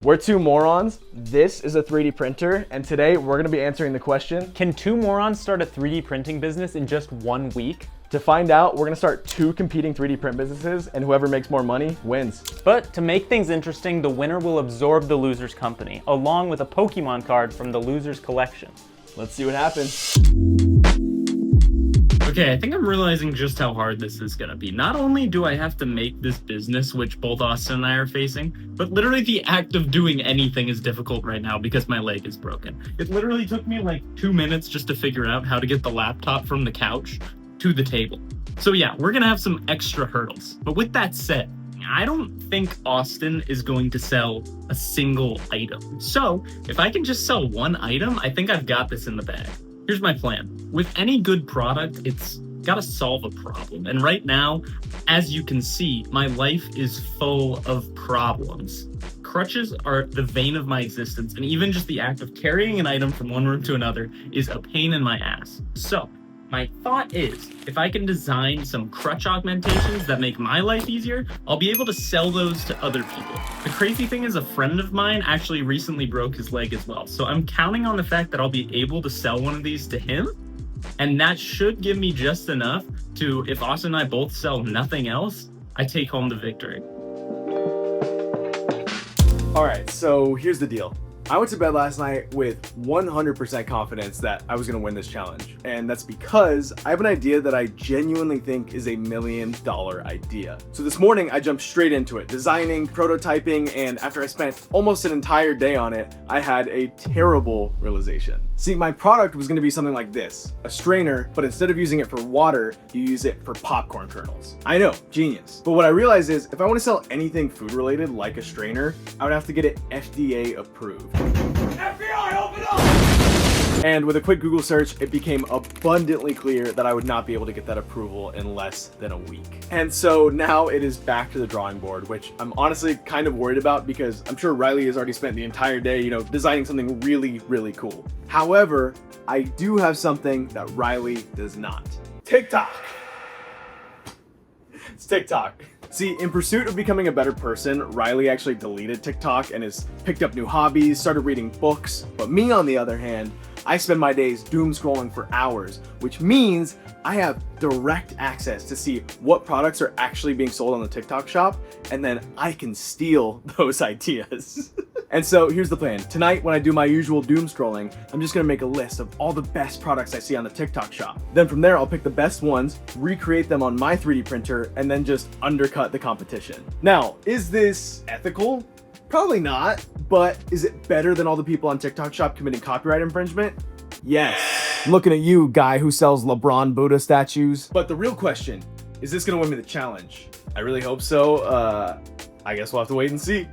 We're two morons, this is a 3D printer, and today we're gonna be answering the question, can two morons start a 3D printing business in just 1 week? To find out, we're gonna start two competing 3D print businesses, and whoever makes more money wins. But to make things interesting, the winner will absorb the loser's company, along with a Pokemon card from the loser's collection. Let's see what happens. Okay, I think I'm realizing just how hard this is gonna be. Not only do I have to make this business, which both Austin and I are facing, but literally the act of doing anything is difficult right now because my leg is broken. It literally took me like 2 minutes just to figure out how to get the laptop from the couch to the table. So yeah, we're gonna have some extra hurdles. But with that said, I don't think Austin is going to sell a single item. So if I can just sell one item, I think I've got this in the bag. Here's my plan. With any good product, it's gotta solve a problem. And right now, as you can see, my life is full of problems. Crutches are the vein of my existence, and even just the act of carrying an item from one room to another is a pain in my ass. So, my thought is, if I can design some crutch augmentations that make my life easier, I'll be able to sell those to other people. The crazy thing is, a friend of mine actually recently broke his leg as well. So I'm counting on the fact that I'll be able to sell one of these to him. And that should give me just enough to, if Austin and I both sell nothing else, I take home the victory. All right, so here's the deal. I went to bed last night with 100% confidence that I was gonna win this challenge. And that's because I have an idea that I genuinely think is a $1 million idea. So this morning I jumped straight into it, designing, prototyping, and after I spent almost an entire day on it, I had a terrible realization. See, my product was gonna be something like this, a strainer, but instead of using it for water, you use it for popcorn kernels. I know, genius. But what I realized is if I wanna sell anything food related like a strainer, I would have to get it FDA approved. FBI, open up! And with a quick Google search, it became abundantly clear that I would not be able to get that approval in less than a week. And so now it is back to the drawing board, which I'm honestly kind of worried about because I'm sure Riley has already spent the entire day, designing something really, really cool. However, I do have something that Riley does not. TikTok. It's TikTok. See, in pursuit of becoming a better person, Riley actually deleted TikTok and has picked up new hobbies, started reading books. But me, on the other hand, I spend my days doom scrolling for hours, which means I have direct access to see what products are actually being sold on the TikTok shop, and then I can steal those ideas. And so here's the plan. Tonight, when I do my usual doom scrolling, I'm just gonna make a list of all the best products I see on the TikTok shop. Then from there, I'll pick the best ones, recreate them on my 3D printer, and then just undercut the competition. Now, is this ethical? Probably not, but is it better than all the people on TikTok shop committing copyright infringement? Yes. I'm looking at you, guy who sells LeBron Buddha statues. But the real question, is this gonna win me the challenge? I really hope so. I guess we'll have to wait and see.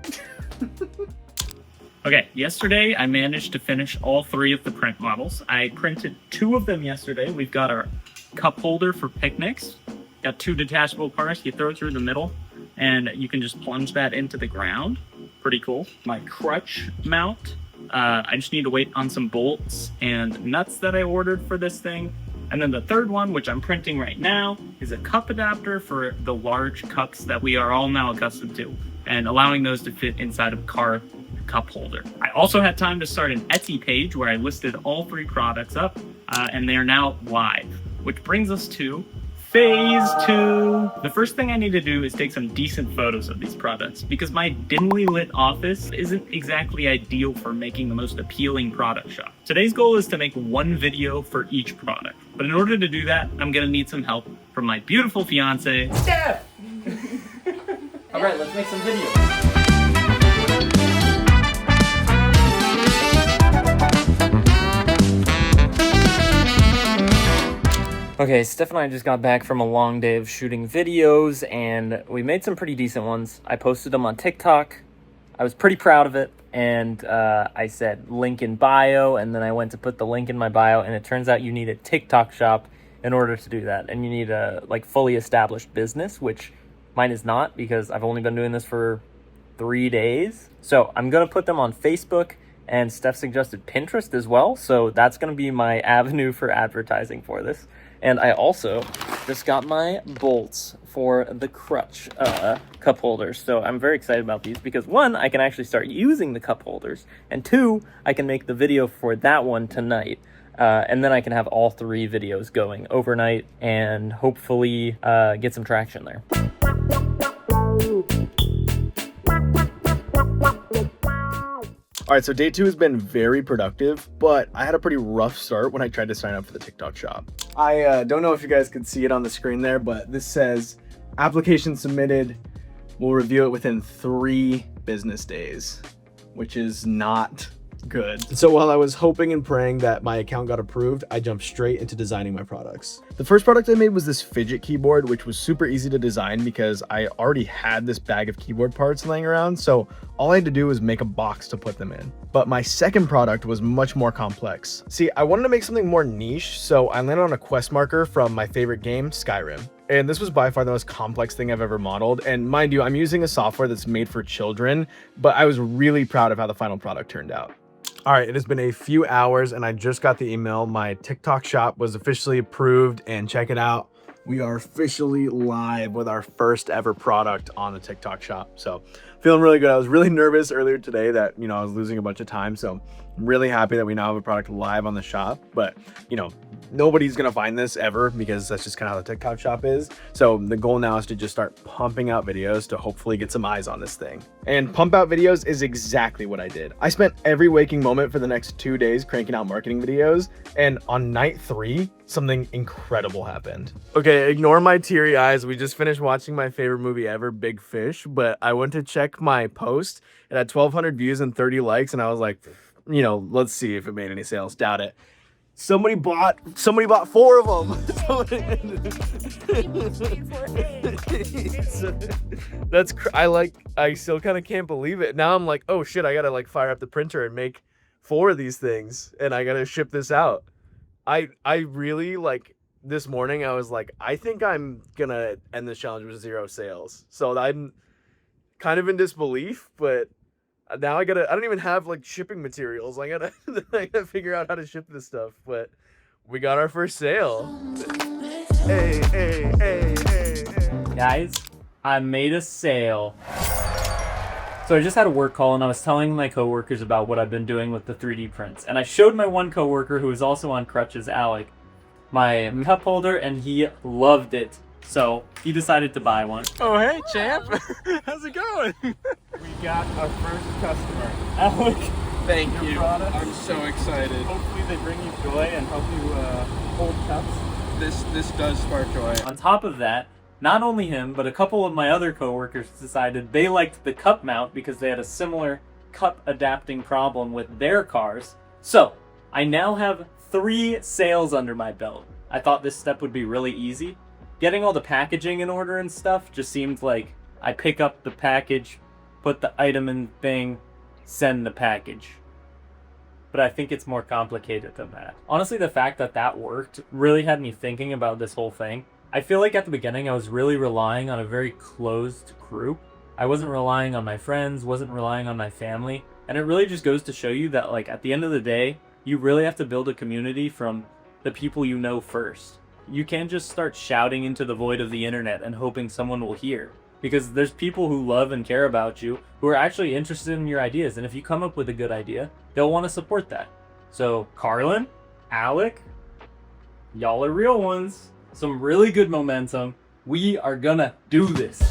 Okay, yesterday I managed to finish all 3 of the print models. I printed 2 of them yesterday. We've got our cup holder for picnics. Got 2 detachable parts. You throw it through the middle and you can just plunge that into the ground. Pretty cool. My crutch mount. I just need to wait on some bolts and nuts that I ordered for this thing. And then the third one, which I'm printing right now, is a cup adapter for the large cups that we are all now accustomed to, and allowing those to fit inside of a car cup holder. I also had time to start an Etsy page where I listed all 3 products up, and they are now live, which brings us to phase 2. The first thing I need to do is take some decent photos of these products because my dimly lit office isn't exactly ideal for making the most appealing product shot. Today's goal is to make 1 video for each product, but in order to do that, I'm gonna need some help from my beautiful fiance, Steph! All right, let's make some videos. Okay, Steph and I just got back from a long day of shooting videos, and we made some pretty decent ones. I posted them on TikTok. I was pretty proud of it, and I said link in bio, and then I went to put the link in my bio, and it turns out you need a TikTok shop in order to do that, and you need a fully established business, which mine is not because I've only been doing this for 3 days. So I'm gonna put them on Facebook, and Steph suggested Pinterest as well, so that's gonna be my avenue for advertising for this. And I also just got my bolts for the crutch cup holders. So I'm very excited about these because one, I can actually start using the cup holders, and two, I can make the video for that one tonight. And then I can have all 3 videos going overnight and hopefully get some traction there. All right, so day 2 has been very productive, but I had a pretty rough start when I tried to sign up for the TikTok shop. I don't know if you guys can see it on the screen there, but this says application submitted. We'll review it within 3 business days, which is not good. So while I was hoping and praying that my account got approved, I jumped straight into designing my products. The first product I made was this fidget keyboard, which was super easy to design because I already had this bag of keyboard parts laying around, so all I had to do was make a box to put them in. But my second product was much more complex. See, I wanted to make something more niche, so I landed on a quest marker from my favorite game, Skyrim. And this was by far the most complex thing I've ever modeled. And mind you, I'm using a software that's made for children, but I was really proud of how the final product turned out. All right, it has been a few hours and I just got the email. My TikTok shop was officially approved, and check it out. We are officially live with our first ever product on the TikTok shop. So feeling really good. I was really nervous earlier today that, I was losing a bunch of time. So I'm really happy that we now have a product live on the shop, but nobody's going to find this ever because that's just kind of how the TikTok shop is. So the goal now is to just start pumping out videos to hopefully get some eyes on this thing. And pump out videos is exactly what I did. I spent every waking moment for the next 2 days cranking out marketing videos. And on night 3, something incredible happened. Okay, ignore my teary eyes. We just finished watching my favorite movie ever, Big Fish, but I went to check my post. It had 1,200 views and 30 likes. And I was like, let's see if it made any sales. Doubt it. Somebody bought 4 of them. I still kind of can't believe it. Now I'm like, oh shit, I gotta fire up the printer and make 4 of these things, and I gotta ship this out. I really this morning I was like, I think I'm gonna end this challenge with 0 sales. So I'm kind of in disbelief, but now I don't even have shipping materials. I gotta figure out how to ship this stuff, but we got our first sale. Hey. Guys, I made a sale. So I just had a work call and I was telling my coworkers about what I've been doing with the 3D prints. And I showed my one coworker who is also on crutches, Alec, my cup holder, and he loved it. So he decided to buy one. Oh, hey, champ. How's it going? We got our first customer. Alec, Thank you. Product. I'm so excited. Hopefully they bring you joy and help you hold cups. This does spark joy. On top of that, not only him, but a couple of my other coworkers decided they liked the cup mount because they had a similar cup adapting problem with their cars. So I now have 3 sales under my belt. I thought this step would be really easy. Getting all the packaging in order and stuff just seemed like I pick up the package, put the item in the thing, send the package. But I think it's more complicated than that. Honestly, the fact that that worked really had me thinking about this whole thing. I feel like at the beginning I was really relying on a very closed group. I wasn't relying on my friends, wasn't relying on my family. And it really just goes to show you that at the end of the day, you really have to build a community from the people you know first. You can't just start shouting into the void of the internet and hoping someone will hear. Because there's people who love and care about you who are actually interested in your ideas. And if you come up with a good idea, they'll want to support that. So Carlin, Alec, y'all are real ones. Some really good momentum. We are gonna do this.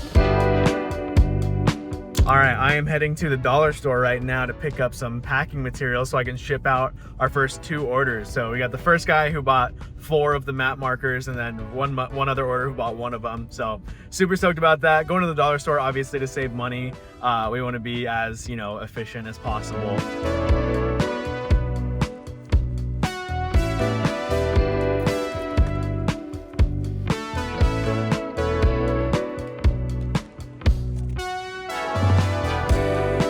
All right, I am heading to the dollar store right now to pick up some packing materials so I can ship out our first 2 orders. So we got the first guy who bought 4 of the map markers, and then one other order who bought 1 of them. So super stoked about that. Going to the dollar store, obviously, to save money. We want to be as, efficient as possible.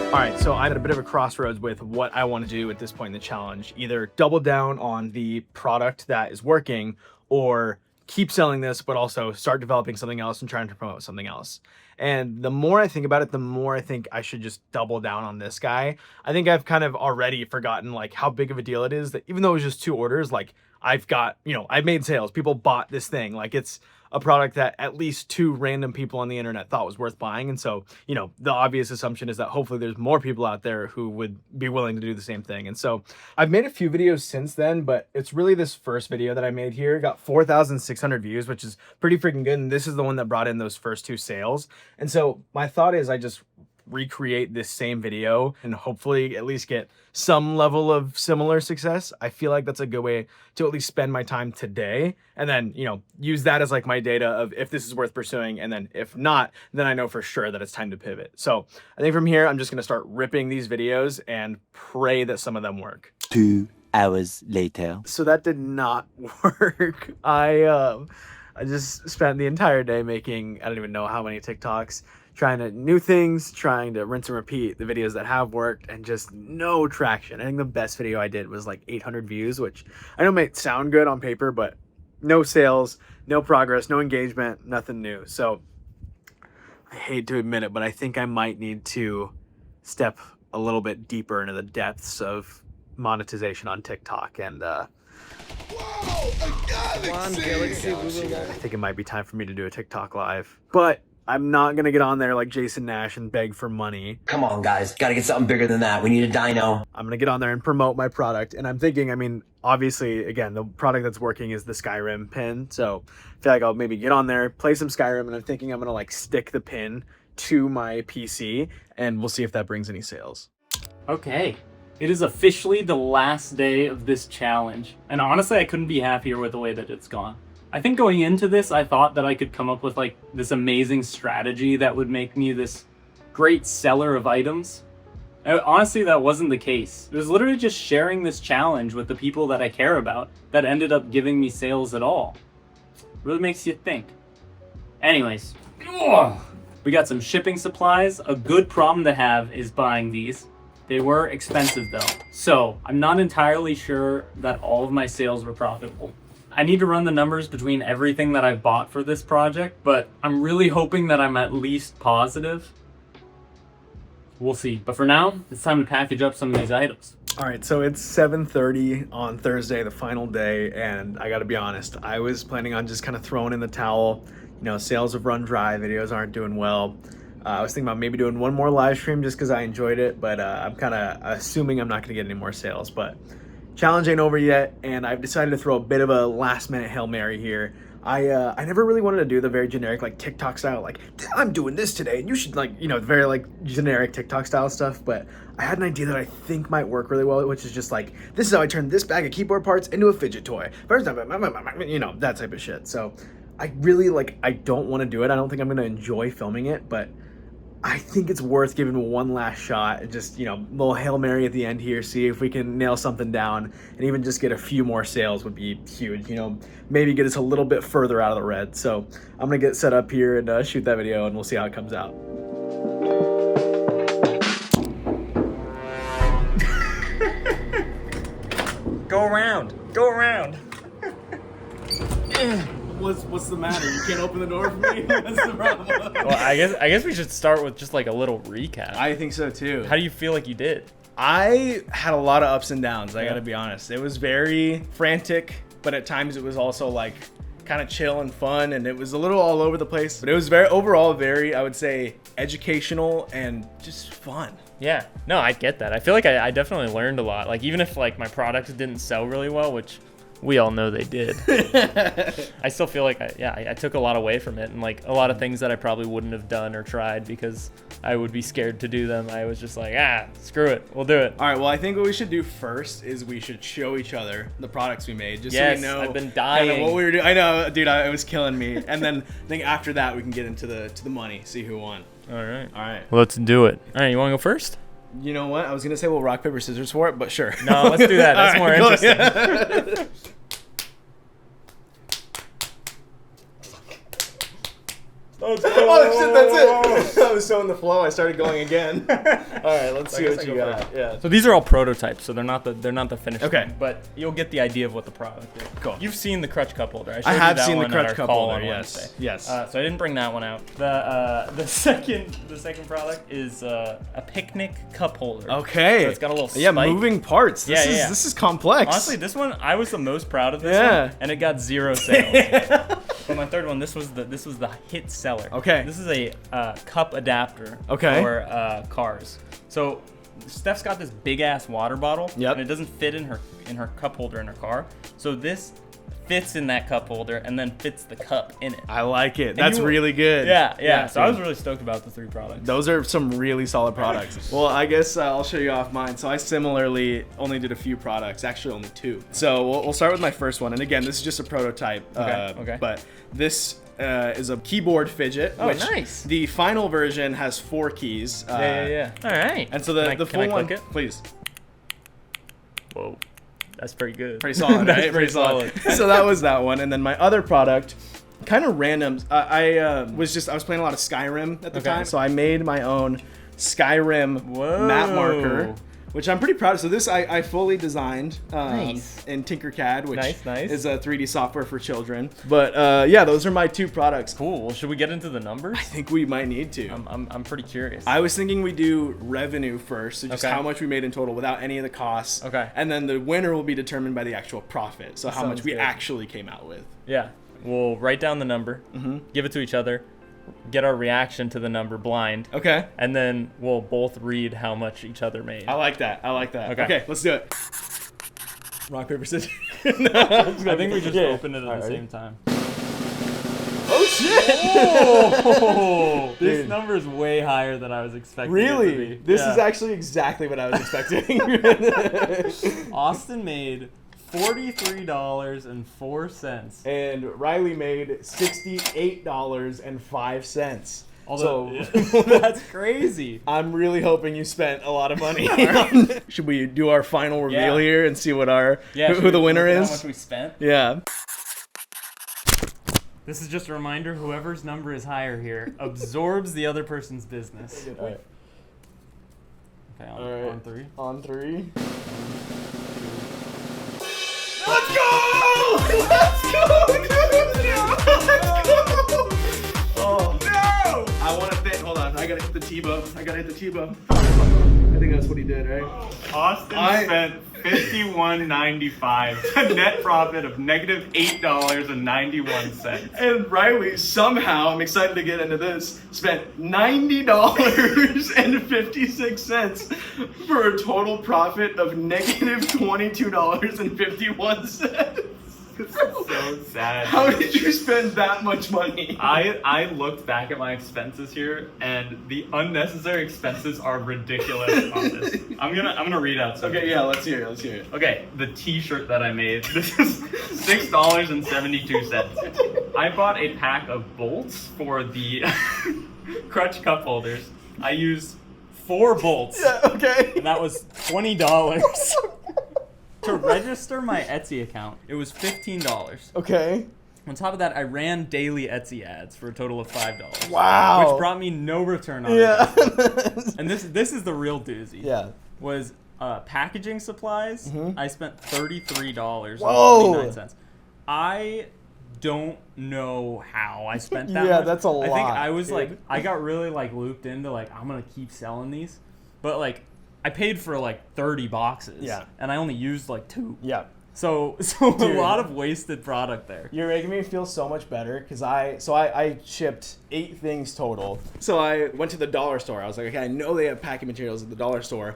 All right, so I'm at a bit of a crossroads with what I want to do at this point in the challenge. Either double down on the product that is working, or keep selling this, but also start developing something else and trying to promote something else. And the more I think about it, the more I think I should just double down on this guy. I think I've kind of already forgotten how big of a deal it is that even though it was just 2 orders, I've got, I've made sales. People bought this thing. It's a product that at least 2 random people on the internet thought was worth buying. And so, you know, the obvious assumption is that hopefully there's more people out there who would be willing to do the same thing. And so I've made a few videos since then, but it's really this first video that I made here. It got 4,600 views, which is pretty freaking good. And this is the one that brought in those first 2 sales. And so my thought is I just recreate this same video and hopefully at least get some level of similar success. I feel like that's a good way to at least spend my time today, and then, you know, use that as like my data of if this is worth pursuing, and then if not, then I know for sure that it's time to pivot. So I think from here I'm just going to start ripping these videos and pray that some of them work. 2 hours later. So that did not work. I just spent the entire day making, I don't even know how many TikToks, trying to new things, trying to rinse and repeat the videos that have worked, and just no traction. I think the best video I did was like 800 views, which I know might sound good on paper, but no sales, no progress, no engagement, nothing new. So I hate to admit it, but I think I might need to step a little bit deeper into the depths of monetization on TikTok. And I think it might be time for me to do a TikTok live, but I'm not going to get on there like Jason Nash and beg for money. Come on, guys. Got to get something bigger than that. We need a dyno. I'm going to get on there and promote my product. And I'm thinking, I mean, obviously, again, the product that's working is the Skyrim pin. So I feel like I'll maybe get on there, play some Skyrim, and I'm thinking I'm going to like stick the pin to my PC, and we'll see if that brings any sales. Okay, it is officially the last day of this challenge. And honestly, I couldn't be happier with the way that it's gone. I think going into this, I thought that I could come up with like this amazing strategy that would make me this great seller of items. Honestly, that wasn't the case. It was literally just sharing this challenge with the people that I care about that ended up giving me sales at all. Really makes you think. Anyways, we got some shipping supplies. A good problem to have is buying these. They were expensive though. So I'm not entirely sure that all of my sales were profitable. I need to run the numbers between everything that I've bought for this project, but I'm really hoping that I'm at least positive. We'll see. But for now, it's time to package up some of these items. All right, so it's 7:30 on Thursday, the final day, and I gotta be honest, I was planning on just kind of throwing in the towel. You know, sales have run dry, videos aren't doing well. I was thinking about maybe doing one more live stream just because I enjoyed it, but I'm kind of assuming I'm not gonna get any more sales. But challenge ain't over yet, and I've decided to throw a bit of a last-minute Hail Mary here. I never really wanted to do the very generic like TikTok style, like I'm doing this today and you should, like, you know, very like generic TikTok style stuff, but I had an idea that I think might work really well, which is just like, this is how I turn this bag of keyboard parts into a fidget toy. You know, that type of shit. So I really I don't want to do it. I don't think I'm going to enjoy filming it, but I think it's worth giving one last shot. Just, you know, a little Hail Mary at the end here, see if we can nail something down, and even just get a few more sales would be huge. You know, maybe get us a little bit further out of the red. So I'm gonna get set up here and shoot that video, and we'll see how it comes out. Go around. Go around. What's the matter? You can't open the door for me? What's the problem? Well, I guess we should start with just like a little recap. I think so too. How do you feel like you did? I had a lot of ups and downs, I gotta be honest. It was very frantic, but at times it was also like kind of chill and fun, and it was a little all over the place. But it was overall very, I would say, educational and just fun. Yeah, no, I get that. I feel like I definitely learned a lot. Like, even if like my products didn't sell really well, which we all know they did, I still feel like I took a lot away from it, and like a lot of things that I probably wouldn't have done or tried because I would be scared to do them. I was just like, screw it, we'll do it. All right, well, I think what we should do first is we should show each other the products we made, just Yes, so we know. I've been dying. Kind of what we were doing. I know, dude, it was killing me. And then I think after that we can get into the money, see who won. All right. All right. Let's do it. All right, you want to go first? You know what? I was gonna say we'll rock paper scissors for it, but sure. No, let's do that. That's more Right, interesting. Oh shit, that's it. I was so in the flow, I started going again. All right, let's see what you got. Yeah. So these are all prototypes, so they're not the finished. Okay. one, but you'll get the idea of what the product is. Cool. You've seen the crutch cup holder. I have showed you that seen the one at crutch our cup call holder. on Yes. Wednesday. Yes. So I didn't bring that one out. The second product is a picnic cup holder. Okay. So it's got a little Yeah, spike. moving parts. This is complex. Honestly, this one I was the most proud of this Yeah. one, and it got 0 sales. But my third one, this was the hit seller. Okay. This is a cup adapter. Okay. For cars. So Steph's got this big ass water bottle. Yep. And it doesn't fit in her cup holder in her car. So this fits in that cup holder and then fits the cup in it. I like it. That's really good. Yeah. So I was really stoked about the 3 products. Those are some really solid products. Well, I guess I'll show you off mine. So I similarly only did a few products, actually only 2. So we'll start with my first one. And again, this is just a prototype. Okay. But this is a keyboard fidget. Oh, which nice. The final version has 4 keys. Yeah. All right. And so the full can I one, click it? please. Whoa. That's pretty good. Pretty solid, That's right? pretty solid. So that was that one. And then my other product, kind of random. I was playing a lot of Skyrim at the time. So I made my own Skyrim map marker, which I'm pretty proud of. So this I fully designed in Tinkercad, which is a 3D software for children. But yeah, those are my 2 products. Cool. Well, should we get into the numbers? I think we might need to. I'm pretty curious. I was thinking we do revenue first, so just how much we made in total without any of the costs. Okay. And then the winner will be determined by the actual profit, so how much we good. actually came out with. Yeah. We'll write down the number, give it to each other, get our reaction to the number blind. Okay. And then we'll both read how much each other made. I like that. Okay, let's do it. Rock, paper, scissors. I think we just opened it at the same time. Oh shit! Oh, this number is way higher than I was expecting. Really? It to be. This is actually exactly what I was expecting. Austin made $43.04. And Riley made $68.05. Although, that's crazy. I'm really hoping you spent a lot of money. Should we do our final reveal here and see what who the winner is? How much we spent? Yeah. This is just a reminder, whoever's number is higher here absorbs the other person's business. All right. Okay, All right. on 3. On 3. Let's go! Let's go, dude! Let's go! Oh, no! I want to think. Hold on. I got to hit the T-bow. I think that's what he did, right? Austin spent $51.95, a net profit of negative $8.91. And Riley somehow, I'm excited to get into this, spent $90.56 for a total profit of negative $22.51. So sad. How did you spend that much money? I looked back at my expenses here, and the unnecessary expenses are ridiculous on this. I'm gonna read out some. Okay, yeah, let's hear it. Okay, the T-shirt that I made. This is $6.72. I bought a pack of bolts for the crutch cup holders. I used 4 bolts. Yeah, okay. And that was $20. To register my Etsy account, it was $15. Okay. On top of that, I ran daily Etsy ads for a total of $5. Wow. Which brought me no return on it. And this is the real doozy. Yeah. Was packaging supplies. I spent $33.99. I don't know how I spent that Yeah, much. that's a lot. I think I was dude. like, I got really like looped into like, I'm gonna keep selling these, but like I paid for like 30 boxes. Yeah. And I only used like 2. Yeah. So a lot of wasted product there. You're making me feel so much better because I shipped 8 things total. So I went to the dollar store. I was like, okay, I know they have packing materials at the dollar store.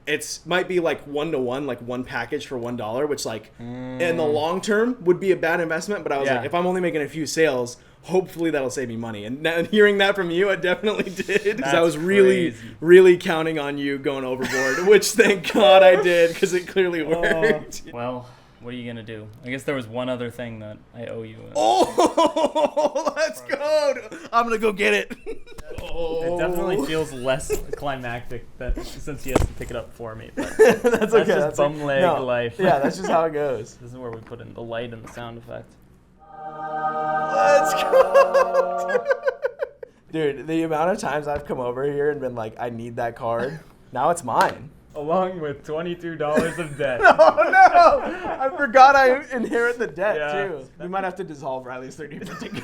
It's might be like 1-to-1, like one package for $1, which like in the long term would be a bad investment. But I was like, if I'm only making a few sales, hopefully that'll save me money. And now, hearing that from you, I definitely did. Because I was really counting on you going overboard, which thank God I did because it clearly worked. Well, what are you gonna do? I guess there was one other thing that I owe you. Oh, let's go! I'm gonna go get it. It definitely feels less climactic since he has to pick it up for me. But that's okay. Just bum leg life. Yeah, that's just how it goes. This is where we put in the light and the sound effect. Let's go! Dude, the amount of times I've come over here and been like, I need that card. Now it's mine. Along with $22 of debt. Oh no! I forgot I inherit the debt too. We might have to dissolve Riley's 3D printing.